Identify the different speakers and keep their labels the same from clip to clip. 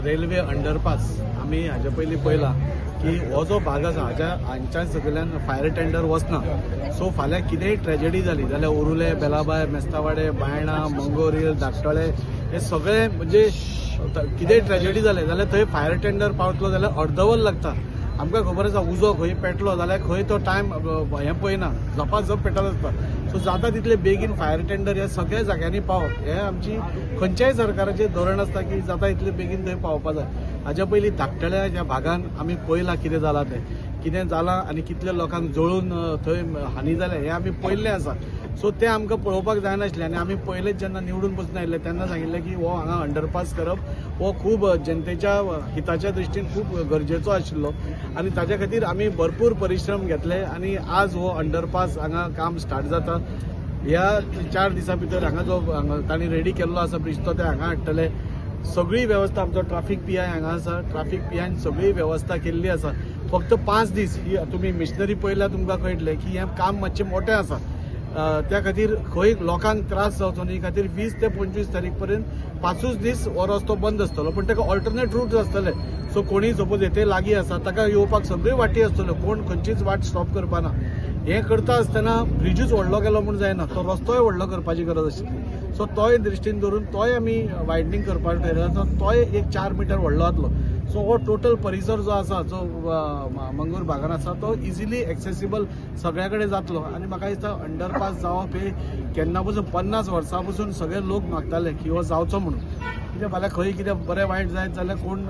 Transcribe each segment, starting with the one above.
Speaker 1: Railway underpass आम्ही हाजे पयलीं पळयला की हो जो भाग आसा हांच्या सकयल्यान फायर टेंडर वचना. सो फाल्यां कितेंय ट्रेजेडी जाली जाल्यार ओरुले, बेलाबाय, मेस्तावाडे, बायणा, मंगोरील, धाकटळे हे सगळे म्हणजे कितेंय ट्रेजेडी जाले जाल्यार थंय फायर टेंडर पावतलो जाल्यार अर्दवर लागता. आमकां खबर आसा उजो खंय पेटलो जाल्यार खंय तो टायम हें पळयना, झपाझप पेटत आसता. सो जाता तितले बेगीन फायर टेंडर ह्या सगळ्या जाग्यांनी पावप हें आमची खंयच्याय सरकाराचें धोरण आसता की जाता तितले बेगीन थंय पावपा जाय. हाज्या पयलीं धाकटळ्या ह्या भागान आमी पळयलां कितें जालां तें, कितें जालां आनी कितल्या लोकांक जळून थंय हानी जाल्या हें आमी पळयल्लें आसा. सो तें आमकां पळोवपाक जायनाशिल्लें आनी आमी पयलेच जेन्ना निवडून बसून आयिल्ले तेन्ना सांगिल्लें की हो हांगा अंडरपास करप हो खूब जनतेच्या हिताच्या दृश्टीन खूब गरजेचो आशिल्लो आनी ताच्या खातीर आमी भरपूर परिश्रम घेतले आनी आज हो अंडरपास हांगा काम स्टार्ट जाता. ह्या 4 दिसां भितर हांगा जो तांणी रेडी केल्लो आसा ब्रिज तो ते हांगा हाडटले. सगळी वेवस्था आमचो ट्राफीक पीआय हांगा आसा, ट्राफीक पीआयन सगळी वेवस्था केल्ली आसा. फक्त 5 दीस ही तुमी मिशनरी पळयल्यार तुमकां कळटलें की हें काम मातशें मोठें आसा. त्या खातीर खंय लोकांक त्रास जावचो न्ही खातीर 20 ते 25 तारीख पर्यंत 5 दीस हो रस्तो बंद आसतलो. पण ताका ऑल्टरनेट रूट आसतले. सो कोणी सपोज येथे लागीं आसा ताका येवपाक सगळी वाटी आसतल्यो, कोण खंयचीच वाट स्टॉप करपाना. हें करता आसतना ब्रिजूच व्हडलो केलो म्हूण जायना, तो रस्तोय व्हडलो करपाची गरज आशिल्ली. सो तोय दृश्टीन धरून तोय आमी वायडनींग करपाक थारायला. तोय एक 4 मीटर व्हडलो जातलो. सो हो टोटल परिसर जो आसा जो मंगूर भागान आसा तो इजिली एक्सेसिबल सगळ्या कडेन जातलो. आनी म्हाका दिसता अंडरपास जावप हे केन्ना पसून 50 वर्सां पसून सगळे लोक मागताले की हो जावचो म्हणून. कित्याक फाल्यां खंय कितें बरें वायट जायत जाल्यार कोण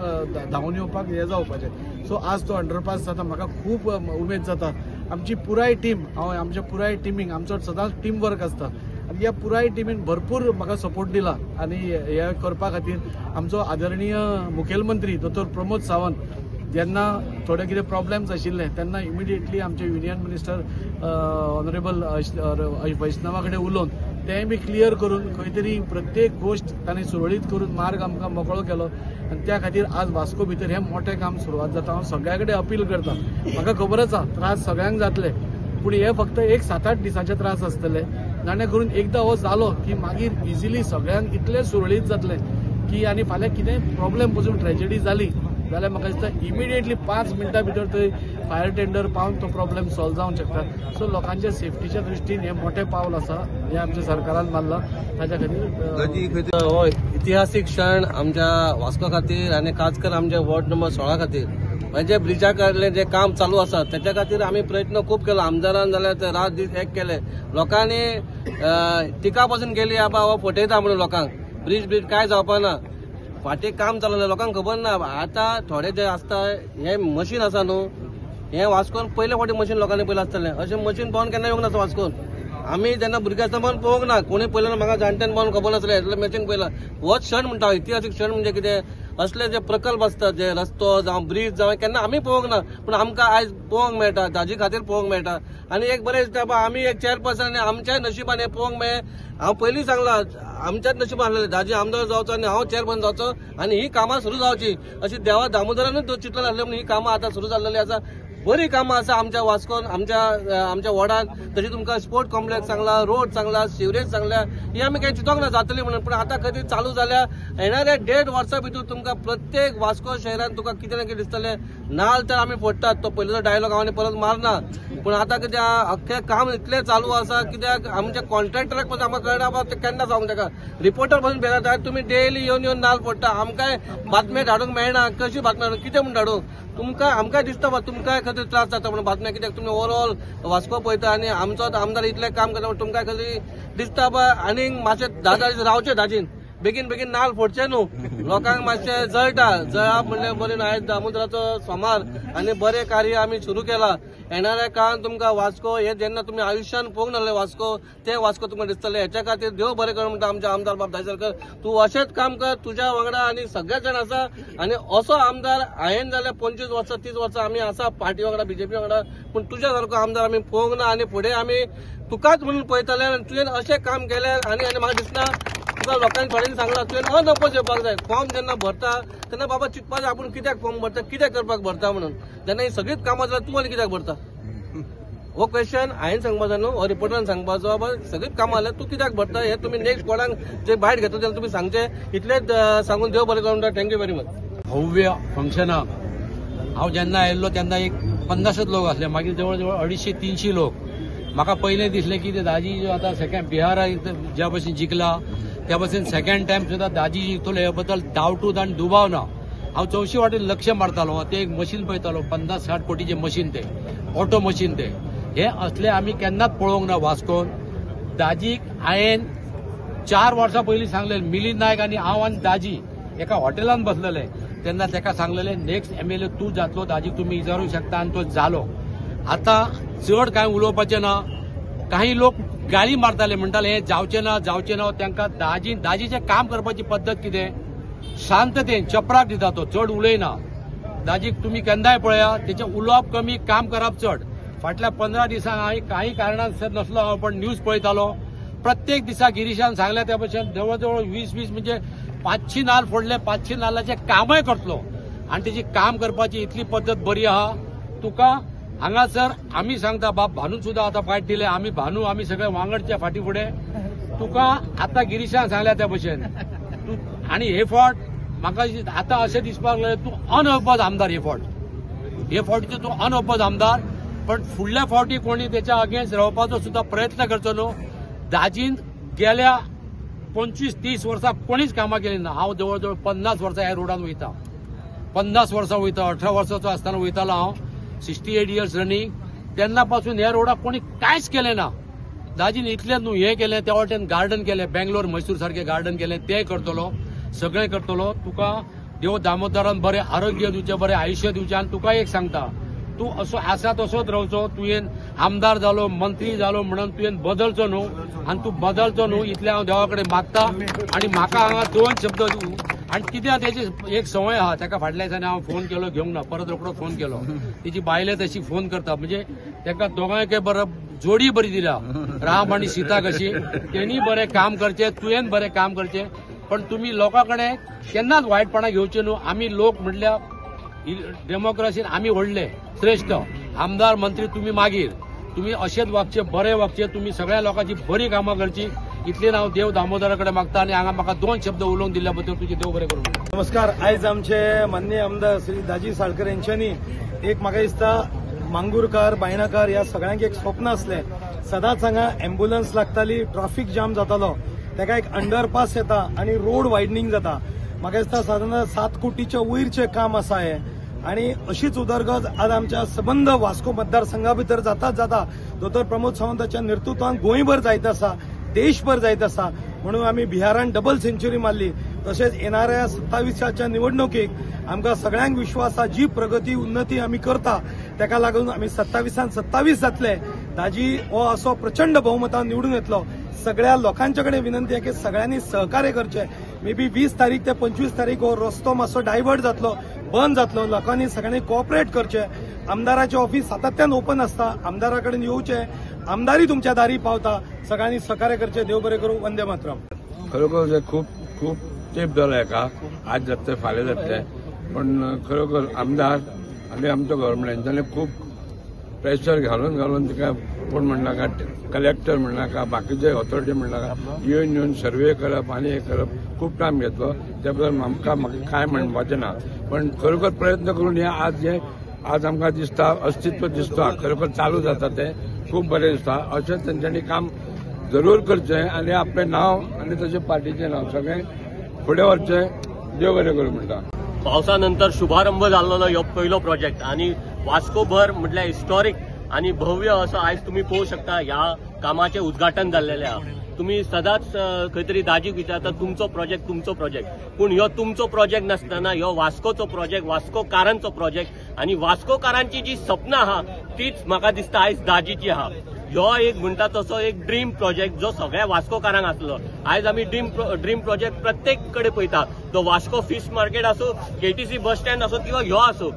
Speaker 1: धांवन येवपाक हें जावपाचें. सो आज तो अंडरपास जाता म्हाका खूब उमेद जाता. आमची पुराय टीम आमच्या पुराय टिमीक आमचो सदांच टीम वर्क आसता आनी ह्या पुराय टिमीन भरपूर म्हाका सपोर्ट दिला आनी हे करपा खातीर आमचो आदरणीय मुखेलमंत्री दोतोर प्रमोद सावंत जेन्ना थोडे कितें प्रॉब्लेम्स आशिल्ले तेन्ना इमिडिएटली आमचे युनियन मिनिस्टर ऑनरेबल वैष्णवा कडेन उलोवन तें बी क्लियर करून खंय तरी प्रत्येक गोश्ट ताणें सुरळीत करून मार्ग आमकां मोकळो केलो. आनी त्या खातीर आज वास्को भितर हें मोठें काम सुरवात जाता. हांव सगळ्या कडेन अपील करता, म्हाका खबर आसा त्रास सगळ्यांक जातले पूण हे फक्त एक 7-8 दिसाचे त्रास आसतले. जाणे करून एकदां हो जालो की मागीर इजिली सगळ्यांक इतलें सुरळीत जातलें की आनी फाल्यां कितें प्रॉब्लेम पसून ट्रेजेडी जाली जाल्यार म्हाका दिसता इमिडिएटली 5 मिनटां भितर थंय फायर टेंडर पावन तो प्रॉब्लेम सॉल्व जावंक शकता. सो लोकांच्या सेफ्टीच्या दृश्टीन हें मोठें पावल आसा हें आमच्या सरकारान मारलां. ताच्या खातीर
Speaker 2: हो इतिहासीक क्षण आमच्या वास्को खातीर आनी खास करून आमच्या वॉर्ड नंबर 16 खातीर म्हणजे ब्रिजा कडलें जे काम चालू आसा त्याच्या खातीर आमी प्रयत्न खूब केलो. आमदारान जाल्यार ते रात दीस एक केले. लोकांनी टिका पासून केली आबा हो फटयता म्हणून लोकांक ब्रिज काय जावपाना. फाटी काम चालू लोकांक खबर ना. आता थोडे जे आसता हे मशीन आसा न्हू हे वास्कोन पयले फावटी मशीन लोकांनी पयलें आसतलें. अशें मशीन पावून केन्ना येवंक नासता वास्कोन. आमी जेन्ना भुरगे आसता पावन पळोवंक ना, कोणी पयलें म्हाका जाणट्यान पावन खबर नासलें मशीन पयला. होच क्षण म्हणटा इतिहासीक क्षण म्हणजे कितें असले जे प्रकल्प आसतात जे रस्तो जावं ब्रिज जावं केन्ना आमी पळोवंक ना पूण आमकां आयज पळोवंक मेळटा, जाची खातीर पळोवंक मेळटा. आनी एक बरें दिसता बा आमी एक चेअरपर्सन आनी आमच्याय नशिबान हें पळोवंक मेळ्ळें. हांव पयलीं सांगलां आमच्याच नशिबान आसलेलें दाजी आमदार जावचो आनी हांव चेअरपर्सन जावचो आनी ही कामां सुरू जावची अशी देवा दामोदरानूच चिंतलेलें आसलें म्हणून ही कामां आतां सुरू जाल्लेली आसा. बरी कामां आसा आमच्या वास्कोन आमच्या वॉर्डान. तशी तुमकां स्पोर्ट कॉम्प्लेक्स सांगला, रोड सांगला, सिवरेज सांगल्या ही आमी काही चिंतोंक ना जातली म्हणून. पूण आतां खंय चालू जाल्या येणाऱ्या 1.5 वर्सां भितर तुमकां प्रत्येक वास्को शहरान तुका कितें ना कितें दिसतलें. नाल तर आमी फोडटात तो पयलींचो डायलॉग हांव परत मारना पूण आतां कितें अख्खें काम इतलें चालू आसा कित्याक आमच्या कॉन्ट्रॅक्टराक पसून आमकां कळना बा ते केन्ना जावंक ताका. रिपोर्टर पसून भेटता तुमी डेली येवन नाल फोडटा आमकांय बातम्यो धाडूंक मेळना. कशी बातम्यो धाडूंक कितें म्हूण धाडूंक तुमकां आमकां दिसता बा तुमकांय खातीर त्रास जाता म्हणून बातम्या कित्याक तुमी ओवरऑल वास्को पळयता आनी आमचो आमदार इतलें काम करता म्हणून तुमकां खातीर दिसता बा आनीक मातशें 10 दीस रावचें दाजीन बेगीन नाल फोडचे न्हू. लोकांक मातशें जळटा म्हणल्यार बरें आयज दामोदराचो सोमार आनी बरें कार्य आमी सुरू केलां. येणाऱ्या काळान तुमकां वास्को हे जेन्ना तुमी आयुश्यान पळोवंक नासलें वास्को ते वास्को तुमकां दिसतलें. हेच्या खातीर देव बरें कर म्हणटा आमच्या आमदार बाब दायसरकर. तूं अशेंच काम कर तुज्या वांगडा आनी सगळे जाण आसा आनी असो आमदार हांवें जाल्यार 25 वर्सां 30 वर्सां आमी आसा पार्टी वांगडा बीजेपी वांगडा पूण तुज्या सारको आमदार आमी पळोवंक ना आनी फुडें आमी तुकाच म्हणून पळयतले. आनी तुवें अशें काम केलें आनी म्हाका दिसना तुका लोकांनी थोड्यांनी सांगलां तुवें अनपोज येवपाक जाय. फॉर्म जेन्ना भरता तेन्ना बाबा चिंतपाक जाय आपूण कित्याक फॉर्म भरता कितें करपाक भरता म्हणून. जेन्ना ही सगळीच कामां जाल्यार तूं आनी कित्याक भरता हो क्वेश्चन हांवें सांगपाचो न्हू हो रिपोर्टरान सांगपाचो. बाबा सगळीच कामां जाल्यार तूं कित्याक भरता हे तुमी नेक्स्ट कोणाक जे बायट घेता तेन्ना तुमी सांगचें. इतलेंच सांगून देव बरें करूं. Thank you very much.
Speaker 3: भव्य फंक्शनाक हांव जेन्ना आयिल्लो तेन्ना एक 50 लोक असले, मागीर जवळ जवळ 250-300 लोक. म्हाका पयलें दिसलें की ते दाजी जो आतां सेकंड बिहाराक ज्या भशेन जिखला त्या भशेन सेकंड टायम सुद्दां दाजी जिखतलो हे बद्दल डावटूच आनी दुबाव ना. हांव चौशी वाटेन लक्ष मारतालो, ते एक मशीन पळयतालो 50-60 कोटीचें मशीन, ते ऑटो मशीन. ते हे असले आमी केन्नाच पळोवंक ना वास्कोन. दाजीक हांवें 4 वर्सां पयलीं सांगलेलें, मिलिंद नायक आनी हांव आनी दाजी एका हॉटेलान बसलेले तेन्ना ताका सांगलेलें नेक्स्ट MLA तूं जातलो, दाजीक तुमी विचारूंक शकता, आनी तो जालो. आतां चड कांय उलोवपाचें ना. काही लोक गाळी मारताले, म्हणटाले हे जावचें ना जावचें ना. तांकां दाजीचें काम करपाची पद्दत कितें, शांततेन चपराक दिता तो, चड उलयना. दाजीक तुमी केन्नाय पळया, तेचें उलोवप कमी, काम करप चड. फाटल्या 15 दिसांक हांवें काही कारणांसर नसलो हांव, पण न्यूज पळयतालो. प्रत्येक दिसा गिरीशान सांगल्या त्या भशेन जवळ जवळ 20 म्हणजे 500 नाल्ल फोडले, 500 नाल्लाचें कामय करतलो. आनी तेची काम करपाची इतली पद्दत बरी आहा. तुका हांगासर आमी सांगता, बाब भानून सुद्दां आतां फायट दिले, आमी सगळे वांगडच्या फाटी फुडें. तुका आतां गिरीशान सांगल्या त्या भशेन आनी हे फावट म्हाका आतां अशें दिसपाक लागलें तूं अनअपज आमदार. हे फावटीचो तूं अनअपज आमदार, पण फुडल्या फावटी कोणी तेच्या अगेन्स्ट रावपाचो सुद्दां प्रयत्न करचो न्हू. दाजीन गेल्या 25-30 वर्सां कोणीच कामां केली ना. हांव जवळ जवळ 50 वर्सां ह्या रोडान वयता, 50 वर्सां वयता. 18 वर्साचो आसतना वयतालो हांव, 68 इयर्स रनिंग. तेन्ना पासून ह्या रोडाक कोणी कांयच केलें ना. दाजीन इतलें न्हू हें केलें, त्या वाटेन गार्डन केलें, बेंगलोर मैसूर सारकें गार्डन केलें, तें करतलो, सगळें करतलो. तुका देव दामोदरान बरें आरोग्य दिवचें, बरें आयुश्य दिवचें. आनी तुका एक सांगता, तूं असो आसा तसोच रावचो. तुवें आमदार जालो, मंत्री जालो म्हणून तुवें बदलचो न्हू, आनी तूं बदलचो न्हू, इतलें हांव देवा कडेन मागता. आनी म्हाका हांगा 2 शब्द आनी कित्याक तेची एक संवय आहा, ताका फाटल्या दिसांनी हांव फोन केलो, घेवंक ना, परत रोखडो फोन केलो. तिची बायले तशी फोन करता, म्हणजे ताका दोगांयकय बरो जोडी बरी दिल्या, राम आनी सीता कशी. तेणी बरें काम करचें, तुवें बरें काम करचें. पण तुमी लोकां कडेन केन्नाच वायटपणां घेवचें न्हू. आमी लोक म्हटल्या डेमोक्रेसीन आमी व्हडले श्रेष्ठ, आमदार मंत्री तुमी मागीर. तुमी अशेंच वागचे, बरें वागचे, तुमी सगळ्या लोकांची बरी कामां करची. इतलें हांव देव दामोदरा कडेन मागता. आनी हांगा म्हाका 2 शब्द उलोवंक दिल्ल्या बद्दल तुजें देव बरें करूं.
Speaker 4: नमस्कार. आयज आमचे माननीय आमदार श्री दाजी साळकर यांच्यांनी एक म्हाका दिसता मांगूरकार, बायणाकार ह्या सगळ्यांक एक स्वप्न आसलें. सदांच हांगा अँब्युलन्स लागताली, ट्रॅफिक जाम जातालो, ताका एक अंडरपास येता आनी रोड वायडनींग जाता. म्हाका दिसता साधारण 7 कोटीच्या वयरचें काम आसा हें. आणि अशीच उदरगत आज आमच्या सबंद वास्को मतदारसंघा भितर जाताच जाता दोतोर प्रमोद सावंताच्या नेतृत्वान गोंयभर जायत आसा, देशभर जायत आसा. म्हणून आमी बिहारान डबल सेंच्युरी मारली. तशेंच येणाऱ्या 27च्या निवडणुकीक आमकां सगळ्यांक विश्वास आसा, जी प्रगती उन्नती आमी करता ताका लागून आमी 27 जातले. दाजी हो असो प्रचंड बहुमतान निवडून येतलो. सगळ्या लोकांच्या कडेन विनंती आहे की सगळ्यांनी सहकार्य करचें. मे बी 20 तारीख ते 25 तारीख हो रस्तो मातसो डायवर्ट जातलो, बंद जातलो. लोकांनी सगळ्यांनी कोऑपरेट करचें. आमदाराचें ऑफिस सातत्यान ओपन आसता, आमदारा कडेन येवचें, आमदारी तुमच्या दारी पावता. सगळ्यांनी सहकार्य करचें. देव बरें करूं. वंदे मातरम.
Speaker 5: खरोखर खूप खूप तेंप जाला हेका. आज जातले, फाल्यां जातले, पण खरोखर आमदार आनी आमचो गव्हर्नमेंटांनी खूप प्रेशर घालून तिका कोण म्हणला का, कलेक्टर म्हणला का, बाकीचे ऑथॉरिटी म्हणला का, येवन सर्वे करप आनी हे करप खूप टायम घेतलो. त्या बद्दल आमकां कांय म्हणपाचें ना. पण खरोखर प्रयत्न करून हे आज आमकां दिसता अस्तित्व दिसता, खरोखर चालू जाता ते खूप बरें दिसता. अशें तेंच्यांनी काम जरूर करचें आनी आपलें नांव आनी तशें पार्टीचें नांव सगळें फुडें व्हरचें. देव बरें करूं म्हणटा.
Speaker 6: पावसानंतर शुभारंभ जाल्लो ह्यो पयलो प्रोजेक्ट आनी वास्कोभर म्हटल्यार हिस्टॉरीक आनी भव्य असो आयज तुम्ही पळोवंक शकता. ह्या कामाचें उद्घाटन जाल्लेलें आहा. तुम्ही सदांच खंय तरी दाजीक विचारता तुमचो प्रोजेक्ट, पूण ह्यो तुमचो प्रोजेक्ट नासतना ह्यो वास्कोचो प्रोजेक्ट, वास्कोकारांचो प्रोजेक्ट. आनी वास्कोकारांची जी सपनां आहा तीच म्हाका दिसता आयज दाजीची आहा. ह्यो एक म्हणटा तसो एक ड्रीम प्रोजेक्ट जो सगळ्या वास्कोकारांक आसलो. आयज आमी ड्रीम प्रोजेक्ट प्रत्येक कडेन पळयता. तो वास्को फिश मार्केट आसूं, KTC बस स्टँड आसूं किंवा ह्यो आसूं.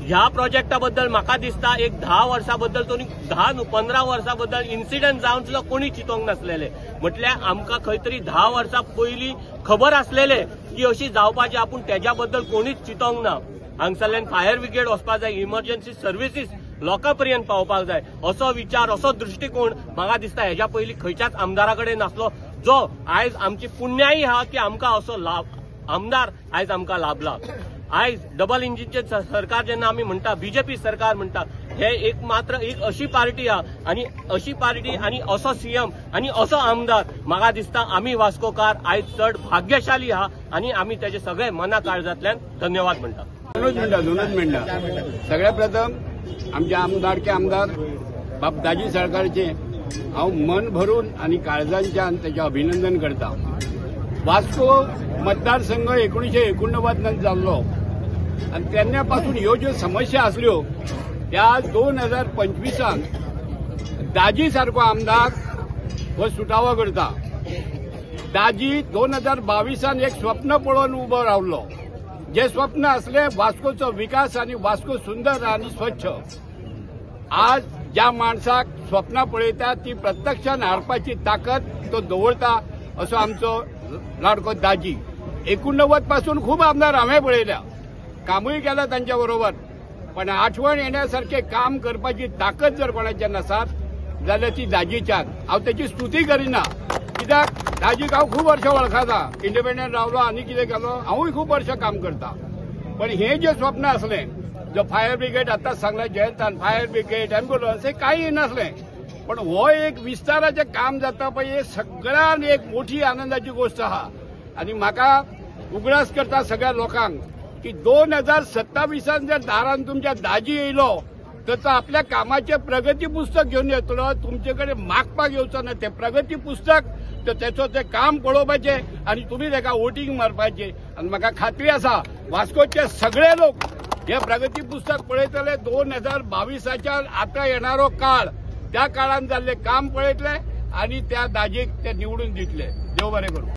Speaker 6: ह्या प्रोजेक्टा बद्दल म्हाका दिसता एक 10 वर्सां बद्दल, 10 न्हू 15 वर्सां बद्दल इन्सिडंट जावन सुद्दां कोणी चिंतोंक नासलेले. म्हटल्यार आमकां खंय तरी 10 वर्सां पयलीं खबर आसलेले की अशी जावपाची, आपूण तेज्या बद्दल कोणीच चिंतोंक ना. हांगसरल्यान फायर ब्रिगेड वचपाक जाय, इमर्जन्सी सर्विसीस लोकां पर्यंत पावपाक जाय, असो विचार, असो दृश्टिकोन म्हाका दिसता हेज्या पयलीं खंयच्याच आमदारा कडेन नासलो. जो आयज आमची पुण्याई आहा की आमकां असो आमदार आयज आमकां लाभला. आयज डबल इंजिनचे सरकार जेन्ना आमी म्हणटा बीजेपी सरकार म्हणटा हे एक मात्र एक अशी पार्टी आहा आनी अशी पार्टी आनी असो सीएम आनी असो आमदार म्हाका दिसता आमी वास्कोकार आयज चड भाग्यशाली आहा आनी आमी तेजे सगळे मना काळजांतल्यान धन्यवाद म्हणटा.
Speaker 5: दोनच मिनटां. सगळ्यात प्रथम आमचे आमदारके आमदार बाब दाजी साळकाराचे हांव मन भरून आनी काळजांच्यान तेचें अभिनंदन करता. वास्को मतदारसंघ 1989 जाल्लो आनी तेन्ना पासून ह्यो ज्यो समस्या आसल्यो त्या 2025 दाजी सारको आमदार हो सुटावो करता. दाजी 2022 एक स्वप्न पळोवन उबो रावलो. जे स्वप्न असले वास्कोचो विकास आनी वास्को सुंदर आनी स्वच्छ. आज ज्या माणसाक स्वप्नां पळयता ती प्रत्यक्षान हाडपाची ताकद तो दवरता असो आमचो लाडको दाजी. 89 पासून खूब आमदार हांवें पळयल्या, कामूय केलां तांच्या बरोबर, पण आठवण येण्यासारखे काम करपाची ताकद जर कोणाच्यान आसात जाल्यार ती दाजीच्यान. हांव तेची स्तुती करिना, कित्याक दाजीक हांव खूब वर्सां वळखता. इंडिपेंडंट रावलो आनी कितें केलो, हांवूय खूब वर्सां काम करता. पण हे जे स्वप्न असलें, जो फायर ब्रिगेड आतां सांगला जयंतान, फायर ब्रिगेड एम्ब्युलन्स हे काही नासलें, पण हो एक विस्ताराचें काम जाता पळय हे सगळ्यान एक मोठी आनंदाची गोष्ट आहा. आनी म्हाका उगडास करता सगळ्या लोकांक की 2027 जर दारान तुमच्या दाजी येयलो तर तो आपल्या कामाचे प्रगती पुस्तक घेवन येतलो. तुमचे कडेन मागपाक येवचो ना. ते प्रगती पुस्तक तर त्याचं ते काम पळोवपाचें आनी तुमी ताका वोटींग मारपाचें. आनी म्हाका खात्री आसा वास्कोचे सगळे लोक हे प्रगती पुस्तक पळयतले. 2022 आता येणारो काळ, त्या काळात जाल्ले काम पळयतले आनी त्या दाजीक ते निवडून दितले. देव बरें करूं.